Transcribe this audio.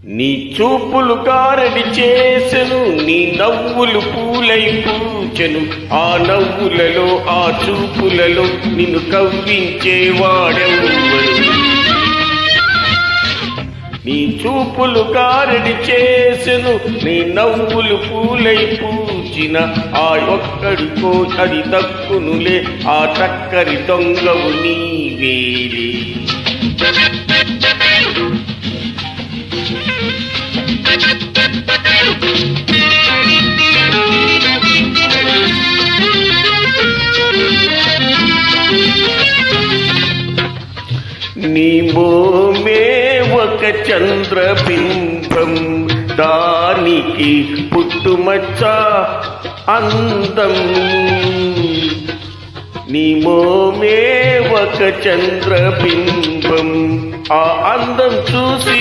నీ చూపులు గారడి చేసెను, నీ నవ్వులు పూలై పూచెను. ఆ నవ్వులలో ఆ చూపులలో నిన్ను కవ్వించేవాడెవ్వడు? నీ చూపులు గారడి చేసెను, నీ నవ్వులు పూలై పూచిన. ఆ ఒక్కడికో అది దక్కునులే, ఆ టక్కరి దొంగవు నీవేలే. నీ మోమే ఒక చంద్రబింబం, దానికి పుట్టుమచ్చ అందం. నీ మోమే ఒక చంద్రబింబం, ఆ అందం చూసి